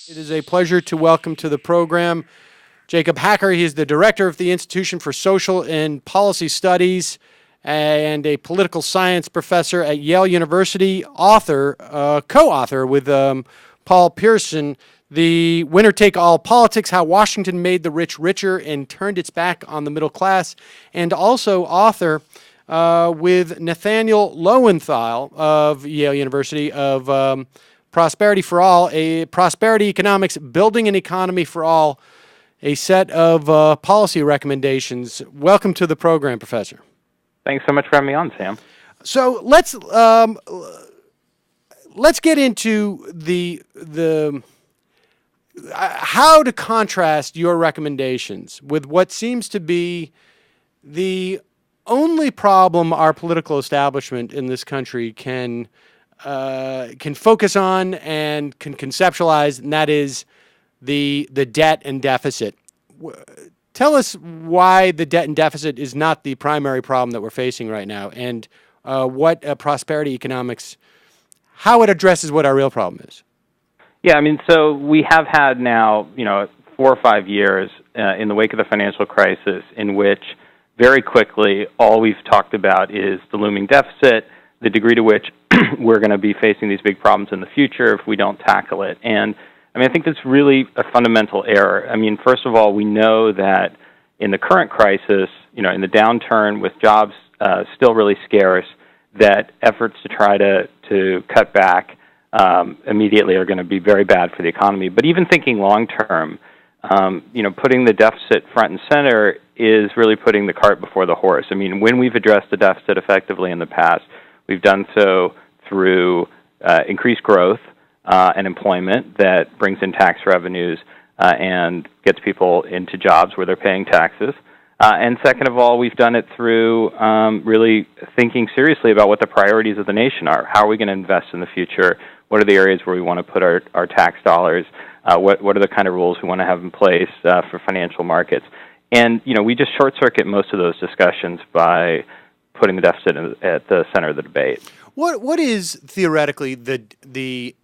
It is a pleasure to welcome to the program Jacob Hacker. He is the director of the Institution for Social and Policy Studies and a political science professor at Yale University, co-author with Paul Pearson, The Winner Take All Politics, How Washington Made the Rich Richer and Turned Its Back on the Middle Class, and also author with Nathaniel Lowenthal of Yale University of Prosperity for All, a prosperity economics, building an economy for all, a set of policy recommendations. Welcome to the program, Professor. Thanks so much for having me on, Sam. So let's get into the how to contrast your recommendations with what seems to be the only problem our political establishment in this country can focus on and can conceptualize, and that is the debt and deficit. Tell us why the debt and deficit is not the primary problem that we're facing right now, and what prosperity economics, how it addresses what our real problem is. Yeah, I mean, so we have had now, 4 or 5 years in the wake of the financial crisis in which very quickly all we've talked about is the looming deficit, the degree to which we're going to be facing these big problems in the future if we don't tackle it. And I mean, I think that's really a fundamental error. I mean, first of all, we know that in the current crisis, in the downturn with jobs still really scarce, that efforts to try to cut back immediately are going to be very bad for the economy. But even thinking long term, putting the deficit front and center is really putting the cart before the horse. I mean, when we've addressed the deficit effectively in the past, we've done so through increased growth and employment that brings in tax revenues and gets people into jobs where they're paying taxes. And second of all, we've done it through really thinking seriously about what the priorities of the nation are. How are we going to invest in the future? What are the areas where we want to put our tax dollars? What are the kind of rules we want to have in place for financial markets? And, we just short-circuit most of those discussions by putting the deficit at the center of the debate. What is theoretically the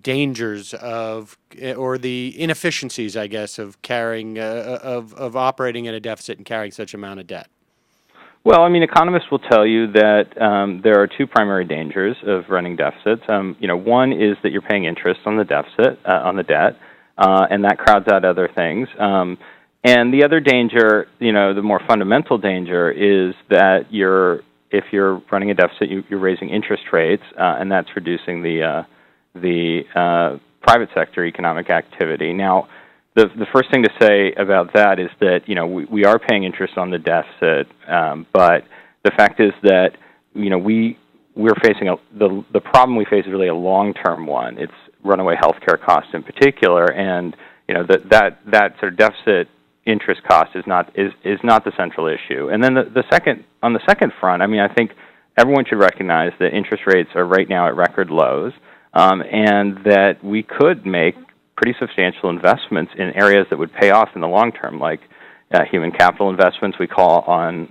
dangers of, or the inefficiencies, I guess, of carrying of operating at a deficit and carrying such amount of debt? Well, I mean, economists will tell you that there are two primary dangers of running deficits. One is that you're paying interest on the deficit, on the debt, and that crowds out other things. And the other danger, the more fundamental danger, is that if you're running a deficit, you're raising interest rates, and that's reducing the private sector economic activity. Now, the first thing to say about that is that we are paying interest on the deficit, but the fact is that we're facing the problem we face is really a long-term one. It's runaway healthcare costs in particular, and that sort of deficit interest cost is not the central issue. And then on the second front, I mean, I think everyone should recognize that interest rates are right now at record lows, and that we could make pretty substantial investments in areas that would pay off in the long term, like human capital investments. We call on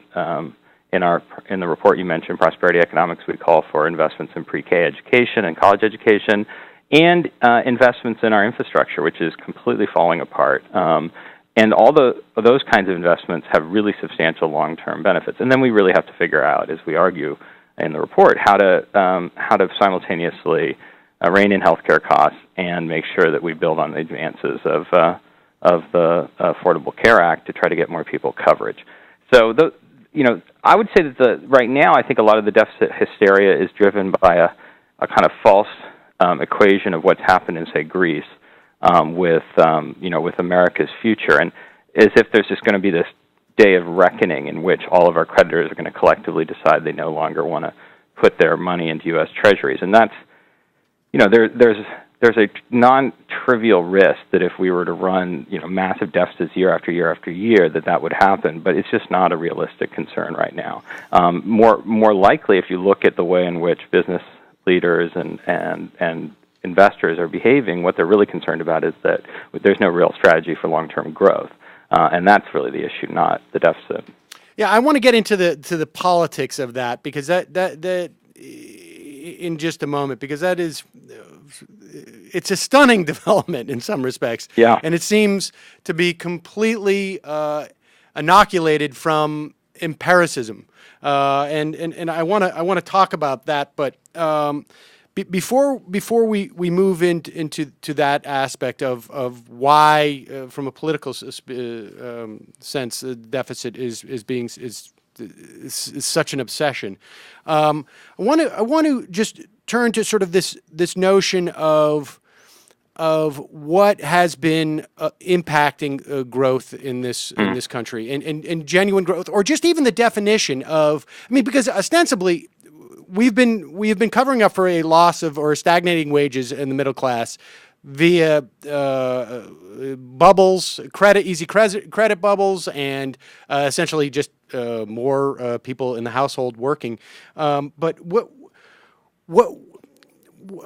in the report you mentioned, prosperity economics. We call for investments in pre-K education and college education, and investments in our infrastructure, which is completely falling apart. And all those kinds of investments have really substantial long-term benefits. And then we really have to figure out, as we argue in the report, how to simultaneously rein in healthcare costs and make sure that we build on the advances of the Affordable Care Act to try to get more people coverage. So, I would say that right now, I think a lot of the deficit hysteria is driven by a kind of false equation of what's happened in, say, Greece. With America's future, and as if there's just going to be this day of reckoning in which all of our creditors are going to collectively decide they no longer want to put their money into U.S. Treasuries, and that's, there's a non-trivial risk that if we were to run, massive deficits year after year after year, that would happen, but it's just not a realistic concern right now. More likely, if you look at the way in which business leaders and investors are behaving, what they're really concerned about is that there's no real strategy for long-term growth, and that's really the issue, not the deficit. Yeah, I want to get into the politics of that, because that in just a moment, because that is, it's a stunning development in some respects. Yeah. And it seems to be completely inoculated from empiricism. And I want to talk about that, but before we move into that aspect of why, from a political sense, the deficit is such an obsession. I want to just turn to sort of this notion of what has been impacting growth in this country, and genuine growth, or just even the definition of. I mean, because ostensibly we've been covering up for a loss of or stagnating wages in the middle class via bubbles, easy credit bubbles, and essentially just more people in the household working. But what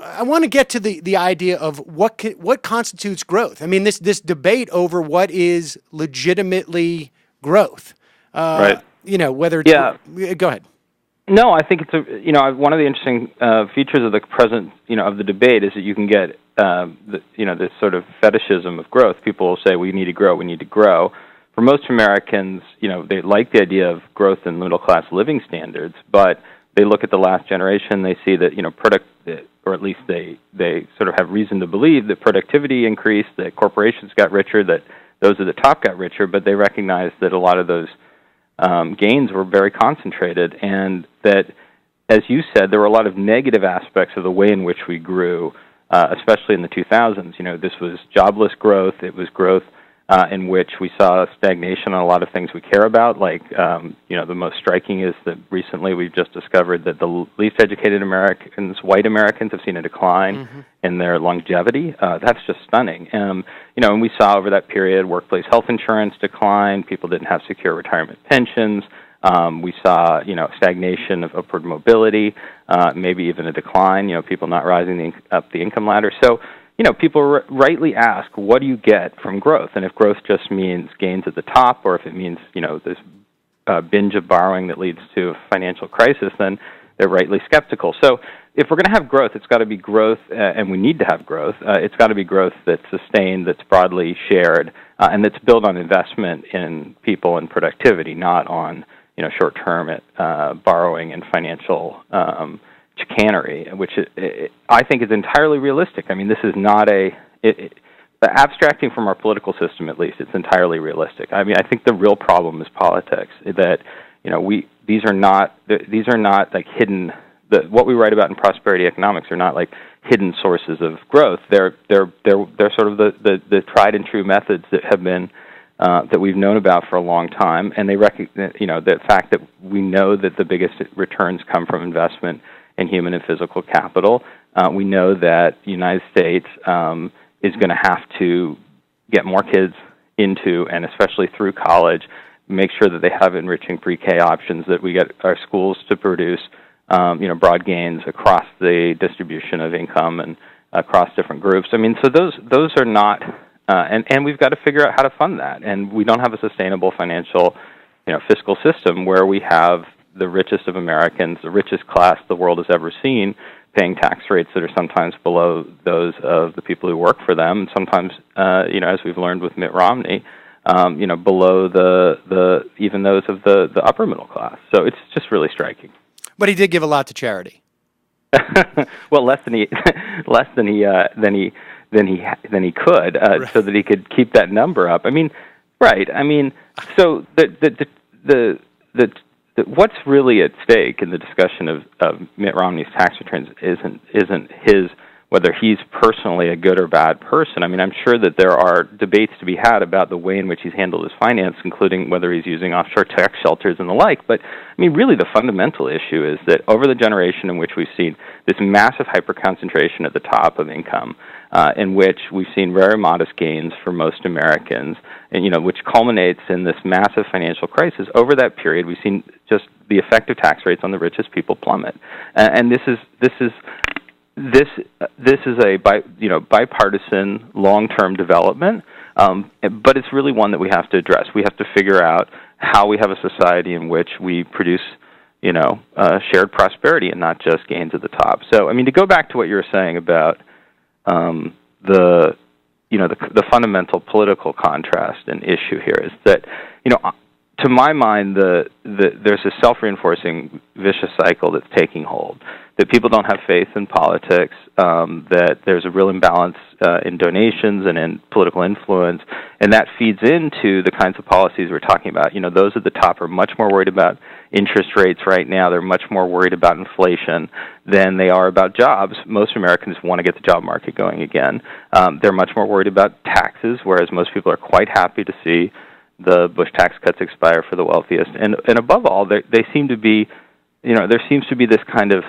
I want to get to the idea of what constitutes growth. I mean, this debate over what is legitimately growth. Right. Whether it's, go ahead. No, I think it's one of the interesting features of the present of the debate is that you can get this sort of fetishism of growth. People will say we need to grow, we need to grow. For most Americans, they like the idea of growth in middle class living standards, but they look at the last generation, they see that or at least they sort of have reason to believe that productivity increased, that corporations got richer, that those at the top got richer, but they recognize that a lot of those gains were very concentrated, and that, as you said, there were a lot of negative aspects of the way in which we grew, especially in the 2000s. This was jobless growth. It was growth in which we saw stagnation on a lot of things we care about, like, the most striking is that recently we've just discovered that the least educated Americans, white Americans, have seen a decline in their longevity. That's just stunning. And we saw over that period workplace health insurance decline, people didn't have secure retirement pensions, we saw, stagnation of upward mobility, maybe even a decline, people not rising up the income ladder. So, people rightly ask, what do you get from growth? And if growth just means gains at the top, or if it means, this binge of borrowing that leads to a financial crisis, then they're rightly skeptical. So if we're going to have growth, it's got to be growth, and we need to have growth. It's got to be growth that's sustained, that's broadly shared, and that's built on investment in people and productivity, not on, short-term borrowing and financial chicanery, which I think is entirely realistic. I mean, this is not abstracting from our political system, at least, it's entirely realistic. I mean, I think the real problem is politics, that, these are not like hidden, what we write about in prosperity economics are not like hidden sources of growth. They're sort of the tried and true methods that have been that we've known about for a long time, and they recognize, the fact that we know that the biggest returns come from investment in human and physical capital. We know that the United States is going to have to get more kids into, and especially through college, make sure that they have enriching pre-K options, that we get our schools to produce broad gains across the distribution of income and across different groups. I mean, so those are not, and we've got to figure out how to fund that. And we don't have a sustainable financial, fiscal system where we have the richest of Americans, the richest class the world has ever seen, paying tax rates that are sometimes below those of the people who work for them, and sometimes, as we've learned with Mitt Romney, below the even those of the upper middle class. So it's just really striking. But he did give a lot to charity. Well, less than he could, right. So that he could keep that number up. I mean, right? I mean, so the what's really at stake in the discussion of Mitt Romney's tax returns isn't his, whether he's personally a good or bad person. I mean, I'm sure that there are debates to be had about the way in which he's handled his finance, including whether he's using offshore tax shelters and the like. But, I mean, really the fundamental issue is that over the generation in which we've seen this massive hyper-concentration at the top of income, in which we've seen very modest gains for most Americans, and which culminates in this massive financial crisis. Over that period, we've seen just the effective tax rates on the richest people plummet, and this is a bipartisan long-term development, but it's really one that we have to address. We have to figure out how we have a society in which we produce shared prosperity and not just gains at the top. So, I mean, to go back to what you were saying about the fundamental political contrast and issue here is that, to my mind, there's a self-reinforcing vicious cycle that's taking hold, that people don't have faith in politics, that there's a real imbalance in donations and in political influence, and that feeds into the kinds of policies we're talking about. Those at the top are much more worried about interest rates right now. They're much more worried about inflation than they are about jobs. Most Americans want to get the job market going again. They're much more worried about taxes, whereas most people are quite happy to see the Bush tax cuts expire for the wealthiest. And above all, they seem to be, there seems to be this kind of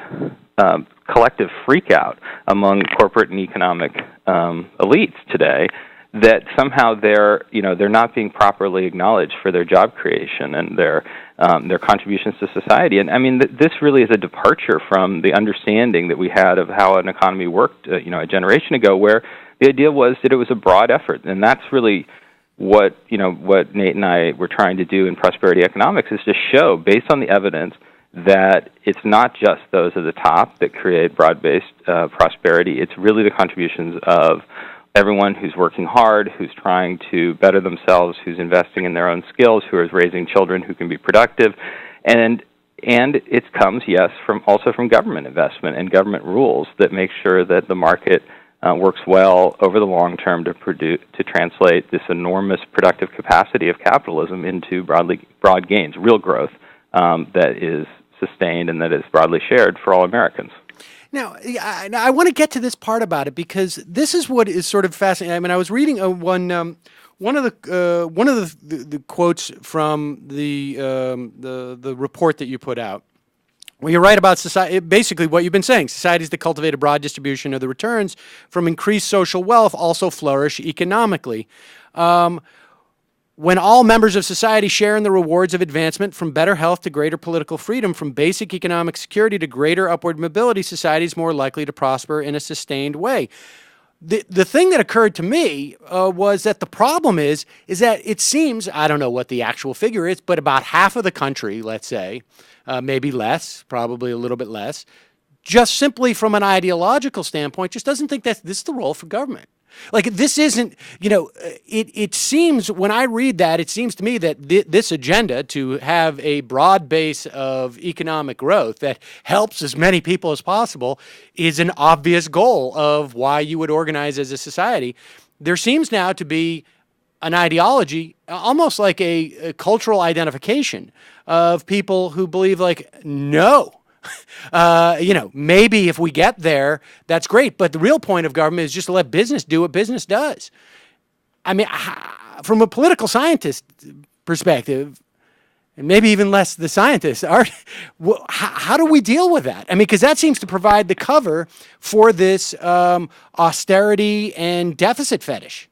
collective freakout among corporate and economic elites today that somehow they're not being properly acknowledged for their job creation and their contributions to society. And I mean, this really is a departure from the understanding that we had of how an economy worked, a generation ago, where the idea was that it was a broad effort, and that's really what Nate and I were trying to do in prosperity economics, is to show, based on the evidence, that it's not just those at the top that create broad-based prosperity. It's really the contributions of everyone who's working hard, who's trying to better themselves, who's investing in their own skills, who is raising children who can be productive, and it comes, yes, also from government investment and government rules that make sure that the market works well over the long term to translate this enormous productive capacity of capitalism into broad gains, real growth that is sustained and that is broadly shared for all Americans. Now, I want to get to this part about it because this is what is sort of fascinating. I mean, I was reading one of the quotes from the report that you put out. Well, you're right about society. Basically, what you've been saying: societies that cultivate a broad distribution of the returns from increased social wealth also flourish economically. When all members of society share in the rewards of advancement, from better health to greater political freedom, from basic economic security to greater upward mobility, society is more likely to prosper in a sustained way. The thing that occurred to me was that the problem is that it seems, I don't know what the actual figure is, but about half of the country, let's say, maybe less, probably a little bit less, just simply from an ideological standpoint, just doesn't think that this is the role for government. Like, this isn't, it seems, when I read that, it seems to me that this agenda to have a broad base of economic growth that helps as many people as possible is an obvious goal of why you would organize as a society. There seems now to be an ideology, almost like a cultural identification of people who believe, like, no. Maybe if we get there, that's great. But the real point of government is just to let business do what business does. I mean, from a political scientist perspective, and maybe even less the scientists, how do we deal with that? I mean, because that seems to provide the cover for this austerity and deficit fetish.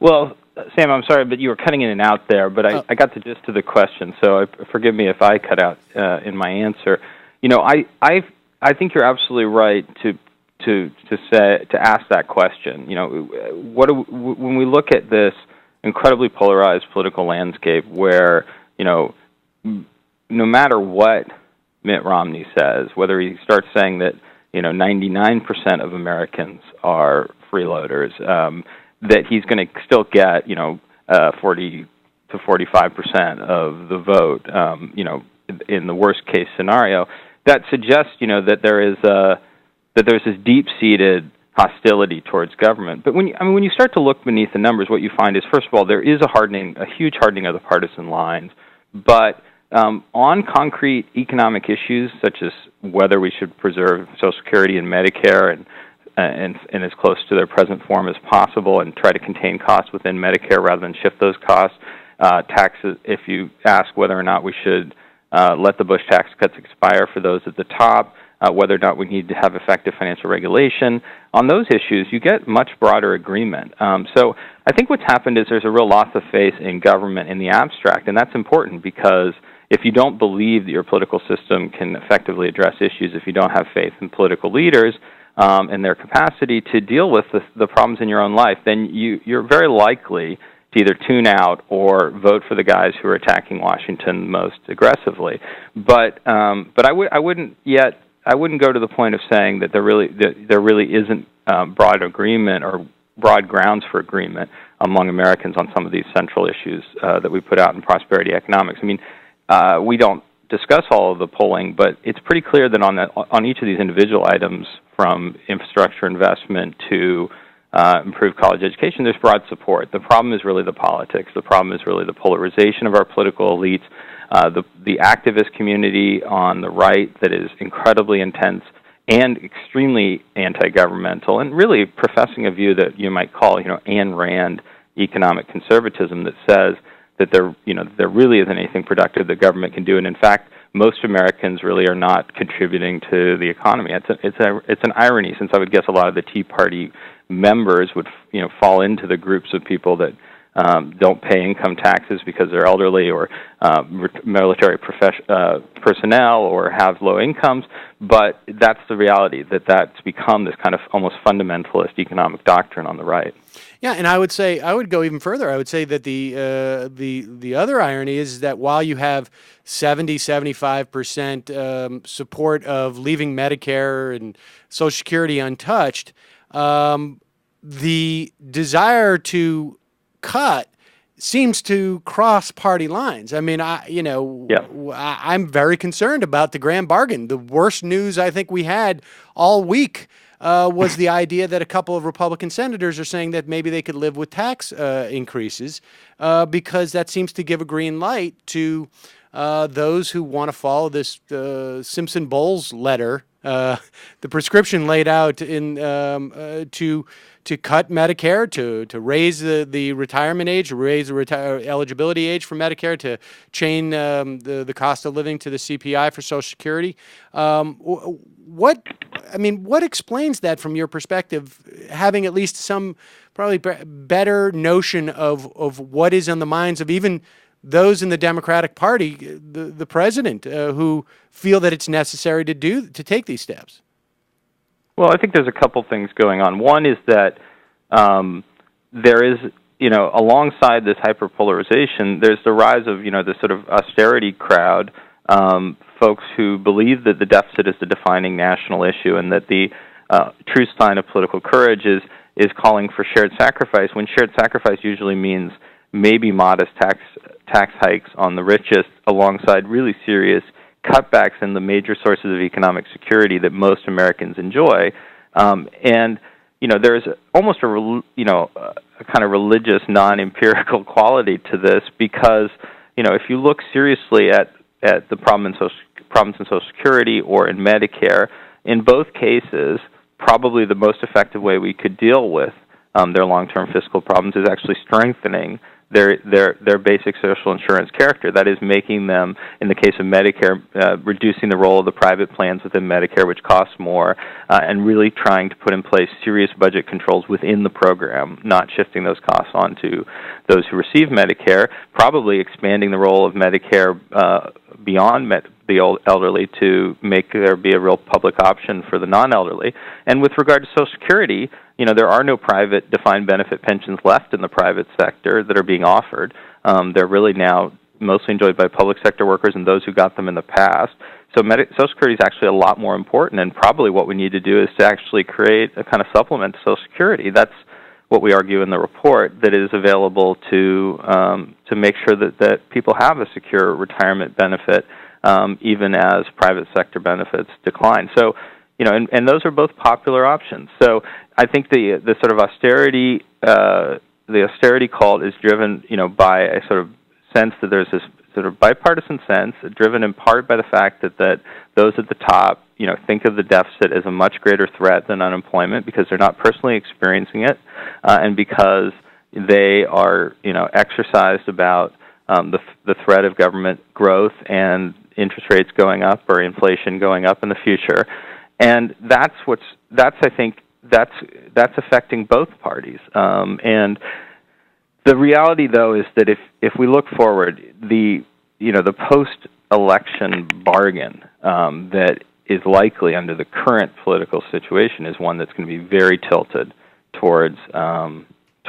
Well, Sam, I'm sorry, but you were cutting in and out there. But I got the gist of the question, so forgive me if I cut out in my answer. I think you're absolutely right to ask that question. When we look at this incredibly polarized political landscape, where no matter what Mitt Romney says, whether he starts saying that 99% of Americans are freeloaders, that he's going to still get 40 to 45% of the vote, in the worst case scenario. That suggests, that there's this deep-seated hostility towards government. But when you start to look beneath the numbers, what you find is, first of all, there is a huge hardening of the partisan lines. But on concrete economic issues, such as whether we should preserve Social Security and Medicare and as close to their present form as possible, and try to contain costs within Medicare rather than shift those costs, taxes. If you ask whether or not we should let the Bush tax cuts expire for those at the top, whether or not we need to have effective financial regulation. On those issues, you get much broader agreement. So I think what's happened is there's a real loss of faith in government in the abstract, and that's important because if you don't believe that your political system can effectively address issues, if you don't have faith in political leaders and their capacity to deal with the problems in your own life, then you're very likely, to either tune out or vote for the guys who are attacking Washington most aggressively. But I wouldn't go to the point of saying that there really isn't broad agreement or broad grounds for agreement among Americans on some of these central issues that we put out in prosperity economics. I mean, we don't discuss all of the polling, but it's pretty clear that on each of these individual items, from infrastructure investment to improved college education, there's broad support. The problem is really the politics. The problem is really the polarization of our political elites, the activist community on the right that is incredibly intense and extremely anti-governmental, and really professing a view that you might call, Ayn Rand economic conservatism, that says that there really isn't anything productive the government can do, and in fact, most Americans really are not contributing to the economy. It's an irony, since I would guess a lot of the Tea Party members would fall into the groups of people that don't pay income taxes because they're elderly or military personnel or have low incomes, but that's the reality, that's become this kind of almost fundamentalist economic doctrine on the right. Yeah, and I would go even further. I would say that the other irony is that while you have 75% support of leaving Medicare and Social Security untouched, the desire to cut seems to cross party lines. I mean, I'm very concerned about the grand bargain. The worst news I think we had all week was the idea that a couple of Republican senators are saying that maybe they could live with tax increases because that seems to give a green light to those who want to follow this Simpson-Bowles letter, the prescription laid out in to cut Medicare, to raise the retirement age, to raise the eligibility age for Medicare, to chain the cost of living to the CPI for Social Security. What explains that from your perspective, having at least some probably better notion of what is on the minds of even those in the Democratic Party, the president, who feel that it's necessary to take these steps? Well, I think there's a couple things going on. One is that there is, alongside this hyperpolarization, there's the rise of, this sort of austerity crowd, folks who believe that the deficit is the defining national issue, and that the true sign of political courage is calling for shared sacrifice, when shared sacrifice usually means maybe modest tax hikes on the richest, alongside really serious cutbacks in the major sources of economic security that most Americans enjoy. And there's almost a kind of religious, non-empirical quality to this, because if you look seriously at the problems in Social Security or in Medicare, in both cases, probably the most effective way we could deal with their long-term fiscal problems is actually strengthening their basic social insurance character. That is, making them, in the case of Medicare, reducing the role of the private plans within Medicare, which costs more, and really trying to put in place serious budget controls within the program, not shifting those costs onto those who receive Medicare, probably expanding the role of Medicare beyond the elderly to make there be a real public option for the non-elderly. And with regard to Social Security, there are no private defined benefit pensions left in the private sector that are being offered. They're really now mostly enjoyed by public sector workers and those who got them in the past. So Social Security is actually a lot more important, and probably what we need to do is to actually create a kind of supplement to Social Security. That's what we argue in the report, that is available to make sure that people have a secure retirement benefit, even as private sector benefits decline. So, and those are both popular options. So I think the sort of austerity cult is driven, by a sort of sense that there's this sort of bipartisan sense, driven in part by the fact that those at the top, think of the deficit as a much greater threat than unemployment because they're not personally experiencing it, and because they are, exercised about the threat of government growth and interest rates going up or inflation going up in the future. And that's affecting both parties. And the reality, though, is that if we look forward, the post-election bargain that is likely under the current political situation is one that's going to be very tilted towards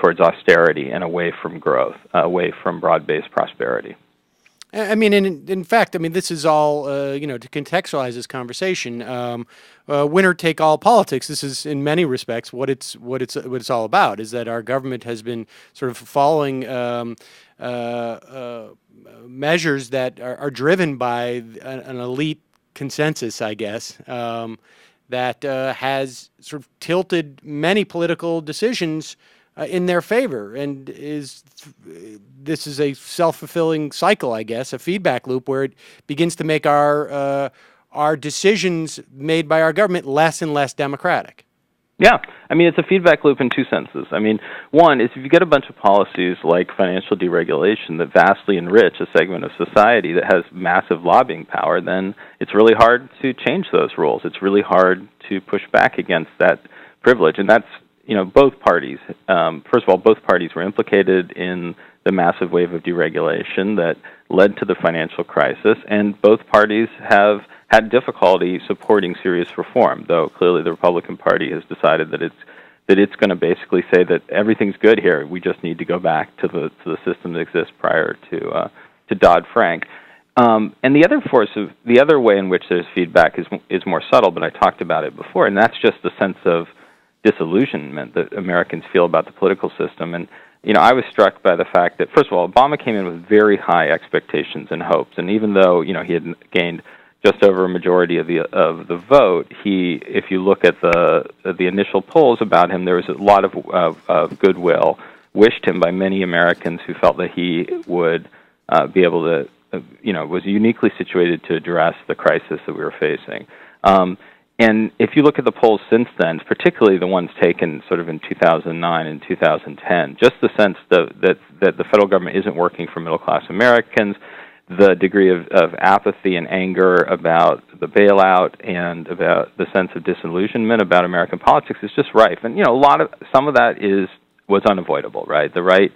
towards austerity and away from growth, away from broad-based prosperity. I mean, in fact, I mean, this is all, to contextualize this conversation, winner-take-all politics. This is, in many respects, what it's all about. Is that our government has been sort of following measures that are driven by an elite consensus, I guess, that has sort of tilted many political decisions in their favor, and this is a self-fulfilling cycle, I guess, a feedback loop where it begins to make our decisions made by our government less and less democratic. Yeah, I mean, it's a feedback loop in two senses. I mean, one is if you get a bunch of policies like financial deregulation that vastly enrich a segment of society that has massive lobbying power, then it's really hard to change those rules. It's really hard to push back against that privilege, and that's both parties. First of all, both parties were implicated in the massive wave of deregulation that led to the financial crisis, and both parties have had difficulty supporting serious reform, though clearly the Republican Party has decided that it's going to basically say that everything's good here. We just need to go back to the system that exists prior to Dodd-Frank. And the other way in which there's feedback is more subtle, but I talked about it before, and that's just the sense of disillusionment that Americans feel about the political system. And I was struck by the fact that, first of all, Obama came in with very high expectations and hopes, and even though he had gained just over a majority of the vote, if you look at the initial polls about him, there was a lot of goodwill wished him by many Americans who felt that he would be able to, was uniquely situated to address the crisis that we were facing. And if you look at the polls since then, particularly the ones taken sort of in 2009 and 2010, just the sense that the federal government isn't working for middle-class Americans, the degree of apathy and anger about the bailout and about the sense of disillusionment about American politics is just rife. And some of that was unavoidable, right? The right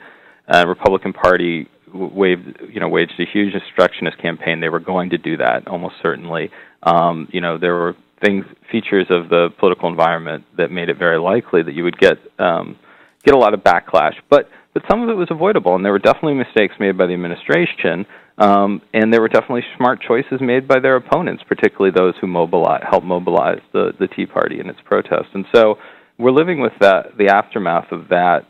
Republican Party waged a huge obstructionist campaign. They were going to do that almost certainly. There were features of the political environment that made it very likely that you would get a lot of backlash. But some of it was avoidable, and there were definitely mistakes made by the administration, and there were definitely smart choices made by their opponents, particularly those who helped mobilize the Tea Party in its protest. And so we're living with the aftermath of that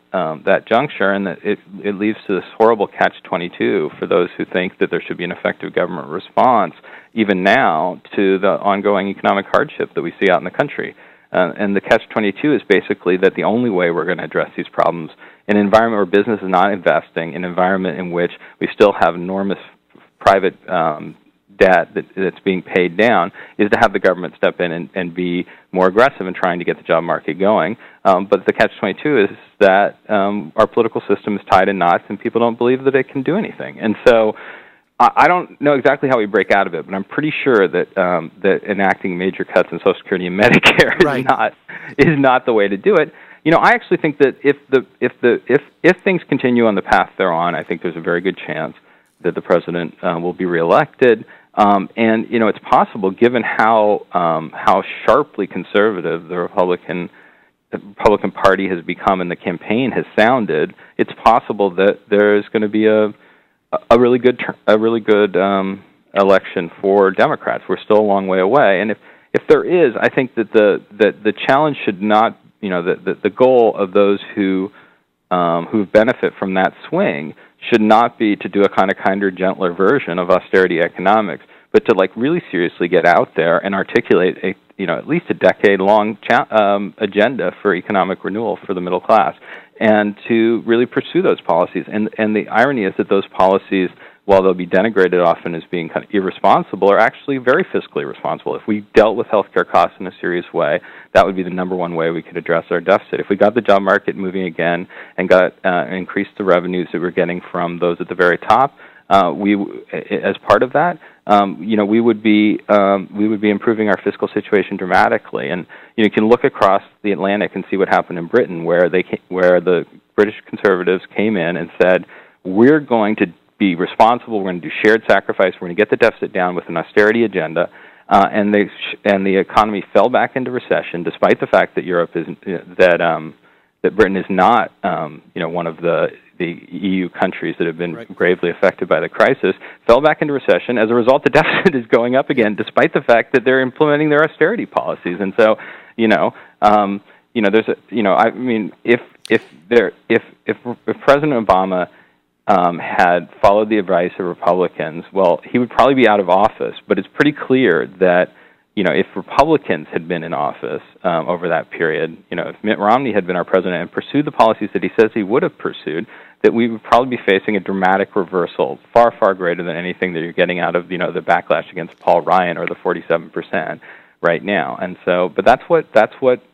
juncture, and that it leads to this horrible catch-22 for those who think that there should be an effective government response, even now, to the ongoing economic hardship that we see out in the country. And the catch-22 is basically that the only way we're going to address these problems in an environment where business is not investing, an environment in which we still have enormous private debt that's being paid down, is to have the government step in and be more aggressive in trying to get the job market going. But the catch-22 is that our political system is tied in knots and people don't believe that it can do anything. And so I don't know exactly how we break out of it, but I'm pretty sure that that enacting major cuts in Social Security and Medicare is not the way to do it. I actually think that if things continue on the path they're on, I think there's a very good chance that the president will be reelected. And it's possible, given how sharply conservative the Republican Party has become and the campaign has sounded, it's possible that there's going to be a really good election for Democrats. We're still a long way away, and if there is, I think that the challenge should not, the goal of those who benefit from that swing should not be to do a kind of kinder, gentler version of austerity economics, but to really seriously get out there and articulate at least a decade-long agenda for economic renewal for the middle class, and to really pursue those policies. And the irony is that those policies, while they'll be denigrated often as being kind of irresponsible, are actually very fiscally responsible. If we dealt with healthcare costs in a serious way, that would be the number one way we could address our deficit. If we got the job market moving again and increased the revenues that we're getting from those at the very top, as part of that, we would be improving our fiscal situation dramatically. And you can look across the Atlantic and see what happened in Britain, where the British Conservatives came in and said, we're going to be responsible. We're going to do shared sacrifice. We're going to get the deficit down with an austerity agenda, and the economy fell back into recession, despite the fact that that Britain is not, one of the EU countries that have been Right. gravely affected by the crisis, fell back into recession. As a result, the deficit is going up again, despite the fact that they're implementing their austerity policies. And so, there's if President Obama had followed the advice of Republicans, well, he would probably be out of office. But it's pretty clear that, if Republicans had been in office over that period, if Mitt Romney had been our president and pursued the policies that he says he would have pursued, that we would probably be facing a dramatic reversal, far, far greater than anything that you're getting out of, the backlash against Paul Ryan or the 47% right now. And so, but that's what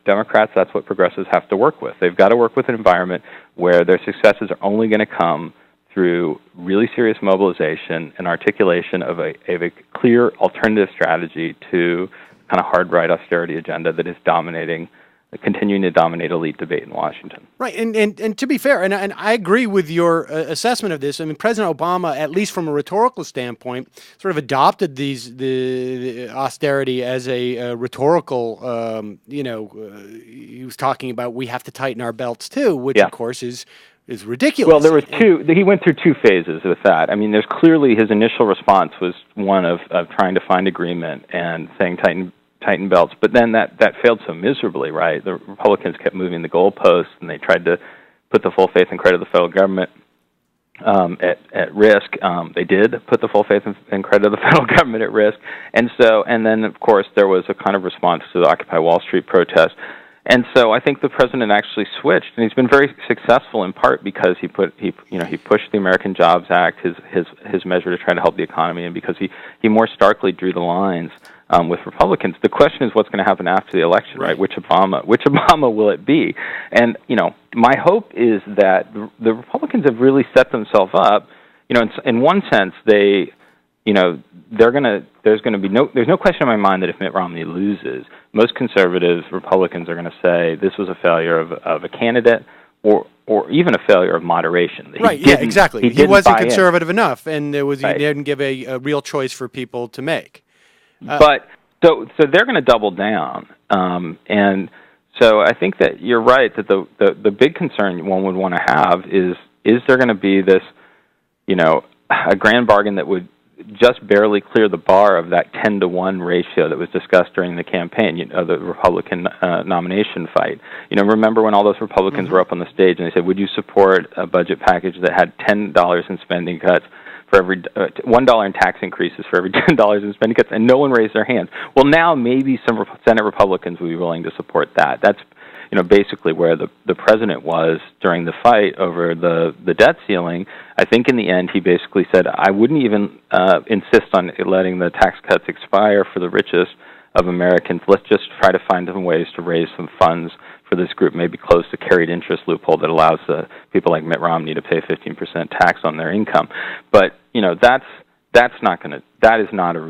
Democrats, that's what progressives have to work with. They've got to work with an environment where their successes are only going to come through really serious mobilization and articulation of a clear alternative strategy to kind of hard right austerity agenda that is continuing to dominate elite debate in Washington. Right, and to be fair, and I agree with your assessment of this. I mean, President Obama, at least from a rhetorical standpoint, sort of adopted the austerity as a rhetorical. He was talking about we have to tighten our belts too, which of course is ridiculous. Well, there was two. He went through two phases with that. I mean, there's clearly his initial response was one of trying to find agreement and saying tighten belts, but then that failed so miserably, right? The Republicans kept moving the goalposts, and they tried to put the full faith and credit of the federal government at risk. They did put the full faith and credit of the federal government at risk, and then of course there was a kind of response to the Occupy Wall Street protest. And so I think the president actually switched, and he's been very successful in part because he pushed the American Jobs Act, his measure to try to help the economy, and because he more starkly drew the lines with Republicans. The question is what's going to happen after the election, right? Which Obama will it be? And my hope is that the Republicans have really set themselves up. In one sense, there's no question in my mind that if Mitt Romney loses, most conservative Republicans are going to say this was a failure of a candidate or even a failure of moderation. Right, yeah, exactly. He wasn't conservative enough, and he didn't give a real choice for people to make. But so they're going to double down, and so I think that you're right that the big concern one would want to have is there going to be this, a grand bargain that would just barely clear the bar of that 10-to-1 ratio that was discussed during the campaign, the Republican nomination fight. Remember when all those Republicans were up on the stage and they said, would you support a budget package that had $10 in spending cuts for every $1 in tax increases for every $10 in spending cuts, and no one raised their hands? Well, now maybe some Senate Republicans would be willing to support that. That's basically where the president was during the fight over the debt ceiling. I think in the end he basically said, I wouldn't even insist on letting the tax cuts expire for the richest of Americans. Let's just try to find some ways to raise some funds for this group, maybe close the carried interest loophole that allows people like Mitt Romney to pay 15% tax on their income. But that is not a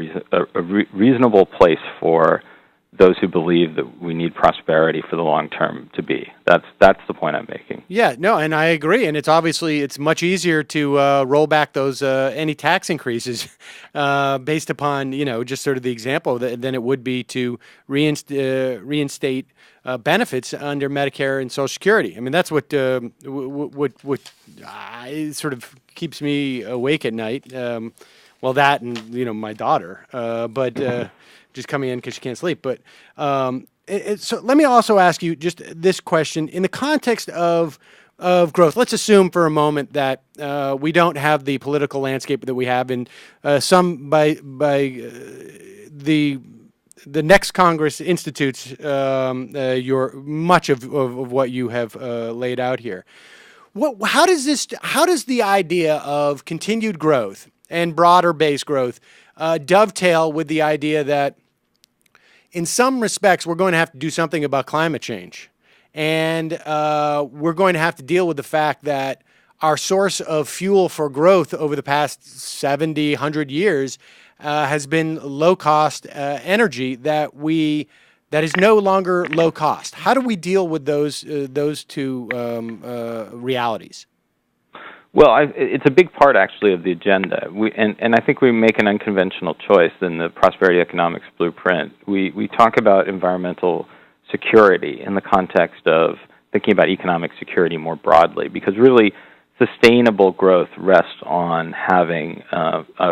reasonable place for those who believe that we need prosperity for the long term to be. That's the point I'm making. Yeah, no, and I agree. And it's much easier to roll back those any tax increases based upon just sort of the example than it would be to reinstate benefits under Medicare and Social Security. I mean, that's what sort of keeps me awake at night. That and my daughter, but. Just coming in because she can't sleep. But so let me also ask you just this question. In the context of growth, let's assume for a moment that we don't have the political landscape that we have, and some by the next Congress institutes much of what you have laid out here. How does the idea of continued growth and broader base growth dovetail with the idea that in some respects we're going to have to do something about climate change, and we're going to have to deal with the fact that our source of fuel for growth over the past 70, 100 years has been low-cost energy that is no longer low cost. How do we deal with those two realities? Well, it's a big part, actually, of the agenda. And I think we make an unconventional choice in the Prosperity Economics Blueprint. We talk about environmental security in the context of thinking about economic security more broadly, because really sustainable growth rests on having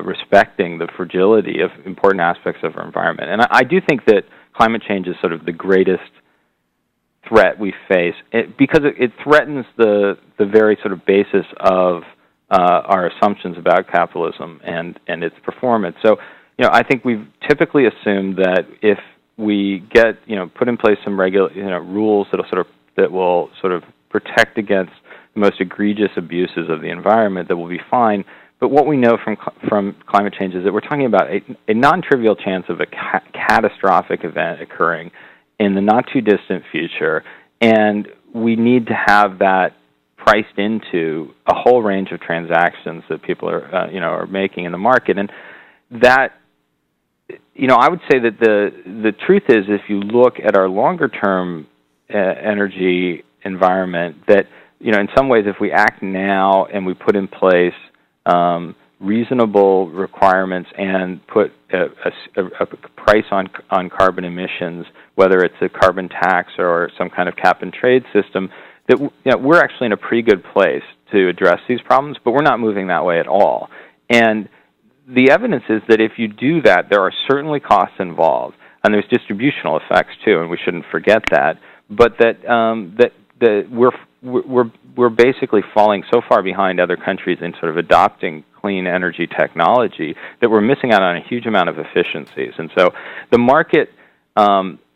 respecting the fragility of important aspects of our environment. And I do think that climate change is sort of the greatest threat we face, because it threatens the very sort of basis of our assumptions about capitalism and its performance. So, I think we've typically assumed that if we get, put in place some rules that will sort of protect against the most egregious abuses of the environment, that will be fine. But what we know from climate change is that we're talking about a non-trivial chance of a catastrophic event occurring in the not-too-distant future, and we need to have that priced into a whole range of transactions that people are making in the market. And that, I would say that the truth is, if you look at our longer-term energy environment, that, in some ways, if we act now and we put in place reasonable requirements and put a price on carbon emissions, whether it's a carbon tax or some kind of cap-and-trade system, that we're actually in a pretty good place to address these problems, but we're not moving that way at all. And the evidence is that if you do that, there are certainly costs involved, and there's distributional effects too, and we shouldn't forget that. But that we're basically falling so far behind other countries in sort of adopting clean energy technology that we're missing out on a huge amount of efficiencies. And so the market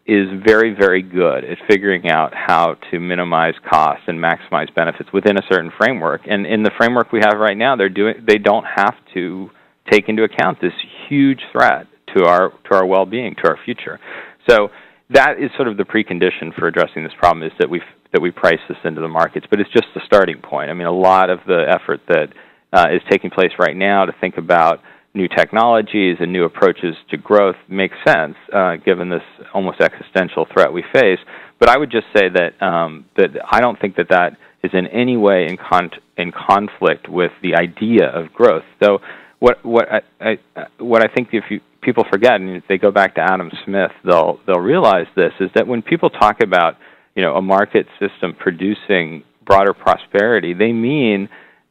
is very, very good at figuring out how to minimize costs and maximize benefits within a certain framework. And in the framework we have right now, they don't have to take into account this huge threat to our well-being, to our future. So that is sort of the precondition for addressing this problem, is that we price this into the markets. But it's just the starting point. I mean, a lot of the effort that is taking place right now to think about new technologies and new approaches to growth makes sense, given this almost existential threat we face. But I would just say that I don't think that is in any way in conflict with the idea of growth. So what I think people forget, and if they go back to Adam Smith, they'll realize this, is that when people talk about a market system producing broader prosperity, they mean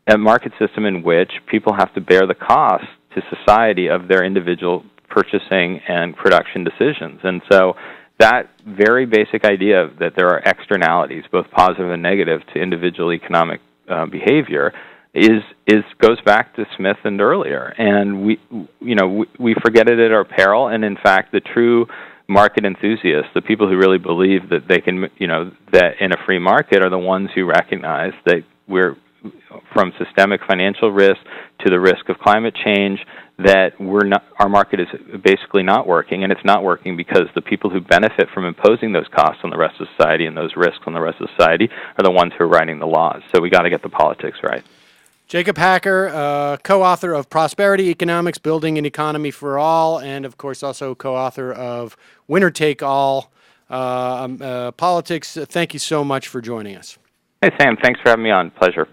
a market system in which people have to bear the cost to society of their individual purchasing and production decisions. And so that very basic idea that there are externalities, both positive and negative, to individual economic behavior goes back to Smith and earlier. And we forget it at our peril. And in fact, the true market enthusiasts, the people who really believe that they can, that in a free market, are the ones who recognize that we're, from systemic financial risk to the risk of climate change, that our market is basically not working, and it's not working because the people who benefit from imposing those costs on the rest of society and those risks on the rest of society are the ones who are writing the laws. So we got to get the politics right. Jacob Hacker, co-author of Prosperity Economics, Building an Economy for All, and of course also co-author of Winner Take All Politics. Thank you so much for joining us. Hey, Sam. Thanks for having me on. Pleasure.